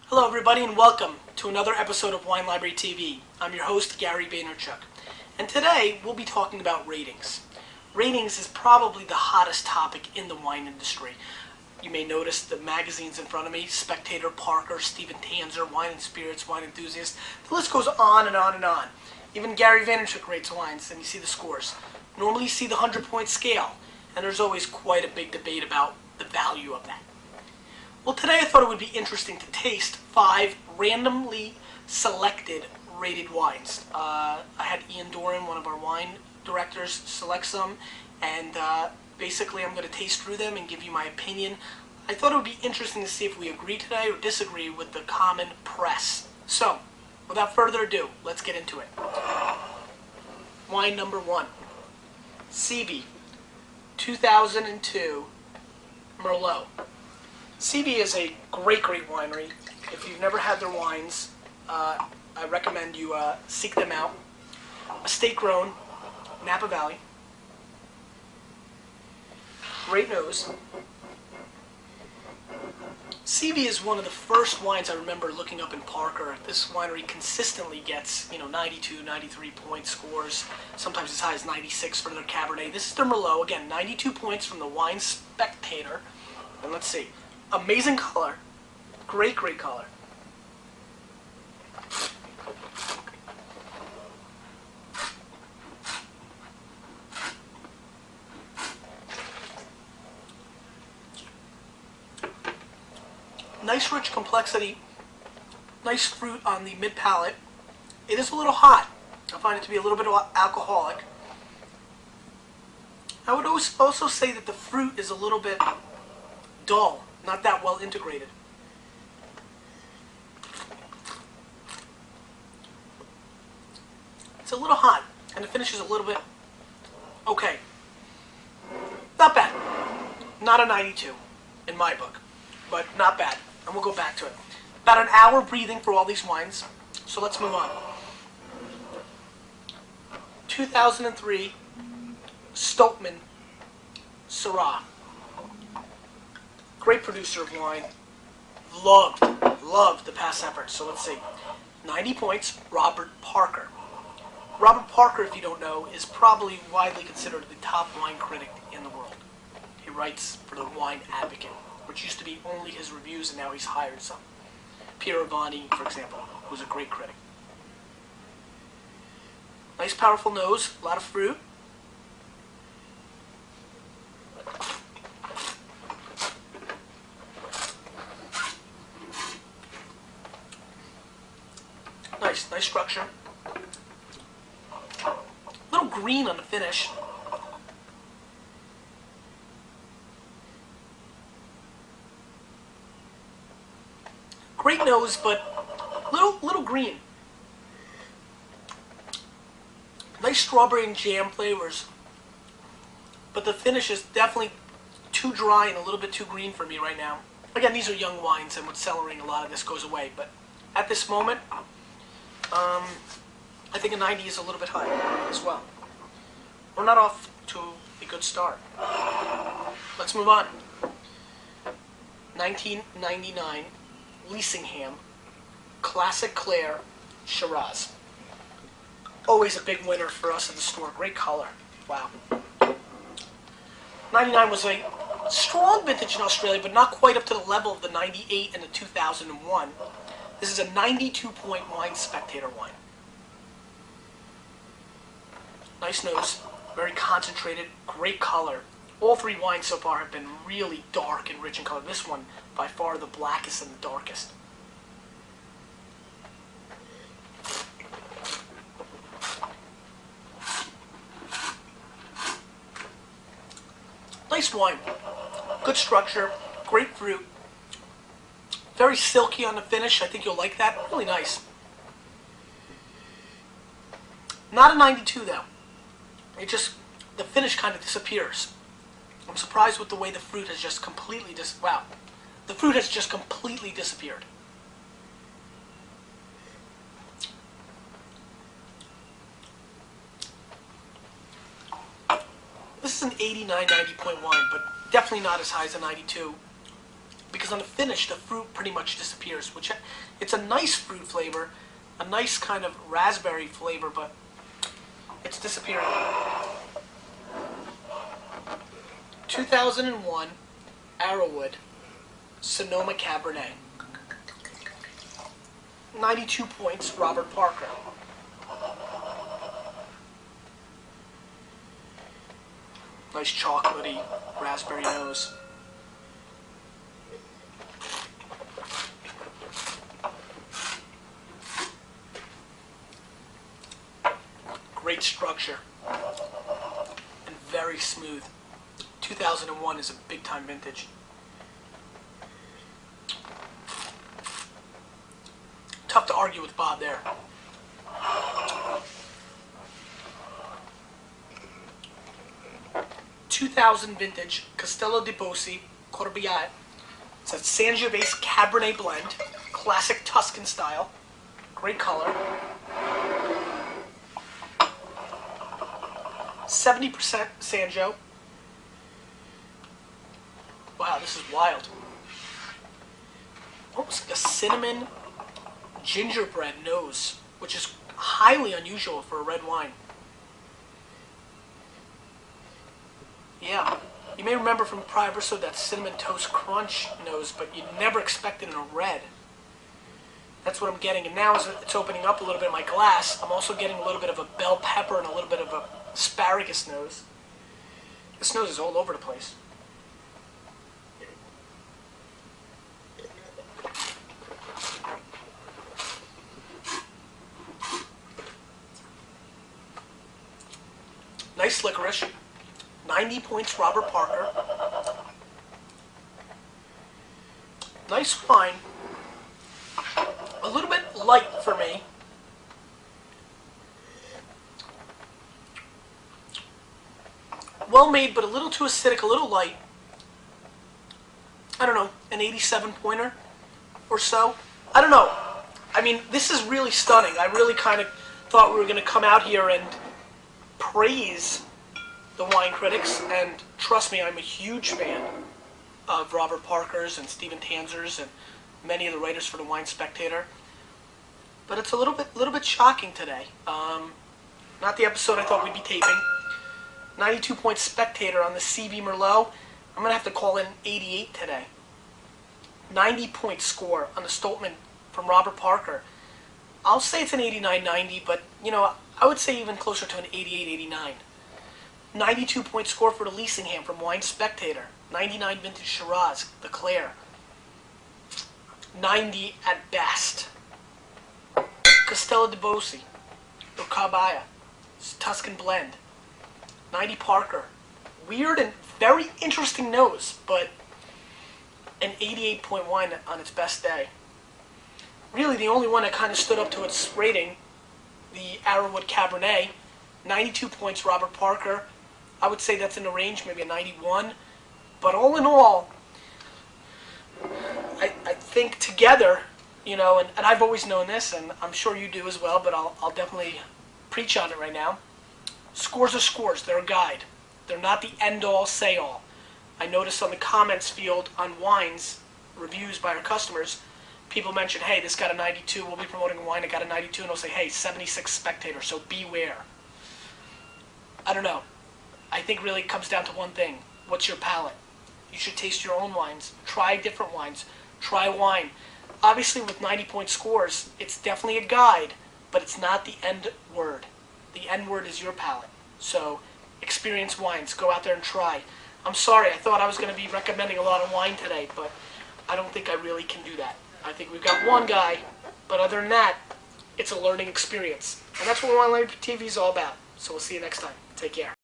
Hello everybody and welcome to another episode of Wine Library TV. I'm your host, Gary Vaynerchuk. And today we'll be talking about ratings. Ratings is probably the hottest topic in the wine industry. You may notice the magazines in front of me, Spectator, Parker, Stephen Tanzer, Wine and Spirits, Wine Enthusiast. The list goes on and on and on. Even Gary Vaynerchuk rates wines and you see the scores. Normally you see the 100-point scale, and there's always quite a big debate about the value of that. Well, today I thought it would be interesting to taste 5 randomly selected rated wines. I had Ian Doran, one of our wine directors, select some, and basically I'm going to taste through them and give you my opinion. I thought it would be interesting to see if we agree today or disagree with the common press. So, without further ado, let's get into it. Wine number 1. Seavey, 2002 Merlot. Seavey is a great winery. If you've never had their wines, I recommend you seek them out. Estate-grown, Napa Valley. Great nose. Seavey is one of the first wines I remember looking up in Parker. This winery consistently gets, 92, 93 point scores, sometimes as high as 96 for their Cabernet. This is their Merlot, again, 92 points from the Wine Spectator. And let's see, amazing color, great color. Nice rich complexity, nice fruit on the mid-palate. It is a little hot. I find it to be a little bit alcoholic. I would also say that the fruit is a little bit dull, not that well integrated. It's a little hot, and the finish is a little bit okay. Not bad. Not a 92 in my book, but not bad. And we'll go back to it. About an hour breathing for all these wines, so let's move on. 2003 Stolpman Syrah. Great producer of wine. Loved the past efforts. So let's see. 90 points, Robert Parker. Robert Parker, if you don't know, is probably widely considered the top wine critic in the world. He writes for the Wine Advocate, which used to be only his reviews, and now he's hired some. Pierre Avani, for example, who's a great critic. Nice, powerful nose, a lot of fruit. Nice structure. A little green on the finish. Great nose, but little green. Nice strawberry and jam flavors, but the finish is definitely too dry and a little bit too green for me right now. Again, these are young wines, and with cellaring, a lot of this goes away. But at this moment, I think a 90 is a little bit high as well. We're not off to a good start. Let's move on. 1999. Leasingham, Classic Clare, Shirz. Always a big winner for us in the store. Great color. Wow. 99 was a strong vintage in Australia, but not quite up to the level of the 98 and the 2001. This is a 92-point Wine Spectator wine. Nice nose, very concentrated, great color. All 3 wines so far have been really dark and rich in color. This one, by far, the blackest and the darkest. Nice wine. Good structure, great fruit. Very silky on the finish. I think you'll like that. Really nice. Not a 92, though. The finish kind of disappears. I'm surprised with the way the fruit has just completely the fruit has just completely disappeared. This is an 89, 90 point wine, but definitely not as high as a 92. because on the finish, the fruit pretty much disappears, which it's a nice fruit flavor, a nice kind of raspberry flavor, but it's disappearing. 2001 Arrowood Sonoma Cabernet. 92 points, Robert Parker. Nice chocolatey raspberry nose. Great structure and very smooth. 2001 is a big time vintage. Tough to argue with Bob there. '2000 vintage Castello di Bossi Corbiat. It's a Sangiovese Cabernet blend, classic Tuscan style. Great color. 70% Sanjo. Wow, this is wild. Almost like a cinnamon gingerbread nose, which is highly unusual for a red wine. Yeah, you may remember from prior episode that cinnamon toast crunch nose, but you'd never expect it in a red. That's what I'm getting, and now as it's opening up a little bit in my glass, I'm also getting a little bit of a bell pepper and a little bit of a asparagus nose. This nose is all over the place. Nice licorice. 90 points, Robert Parker. Nice wine. A little bit light for me. Well made, but a little too acidic, a little light. I don't know, an 87 pointer or so. I don't know. I mean, this is really stunning. I really kind of thought we were going to come out here and praise the wine critics, and trust me, I'm a huge fan of Robert Parker's and Stephen Tanzer's and many of the writers for the Wine Spectator. But it's a little bit shocking today. Not the episode I thought we'd be taping. 92 point Spectator on the Seavey Merlot. I'm going to have to call in 88 today. 90 point score on the Stolpman from Robert Parker. I'll say it's an 89-90, but you know, I would say even closer to an 88-89. 92 point score for the Leasingham from Wine Spectator. 99 vintage Shirz, the Clare. 90 at best. Castello di Bossi, or Cabaya, Tuscan blend. 90 Parker. Weird and very interesting nose, but an 88 point wine on its best day. Really the only one that kind of stood up to its rating, the Arrowood Cabernet. 92 points, Robert Parker. I would say that's in the range, maybe a 91. But all in all, I think together, you know, and I've always known this, and I'm sure you do as well, but I'll definitely preach on it right now. Scores are scores. They're a guide. They're not the end-all, say-all. I noticed on the comments field on wines, reviews by our customers, people mention, hey, this got a 92. We'll be promoting a wine that got a 92, and they'll say, hey, 76 Spectator, so beware. I don't know. I think really it comes down to one thing. What's your palate? You should taste your own wines. Try different wines. Try wine. Obviously, with 90-point scores, it's definitely a guide, but it's not the end word. The end word is your palate. So, experience wines. Go out there and try. I'm sorry, I thought I was going to be recommending a lot of wine today, but I don't think I really can do that. I think we've got one guy, but other than that, it's a learning experience. And that's what Wine Library TV is all about. So we'll see you next time. Take care.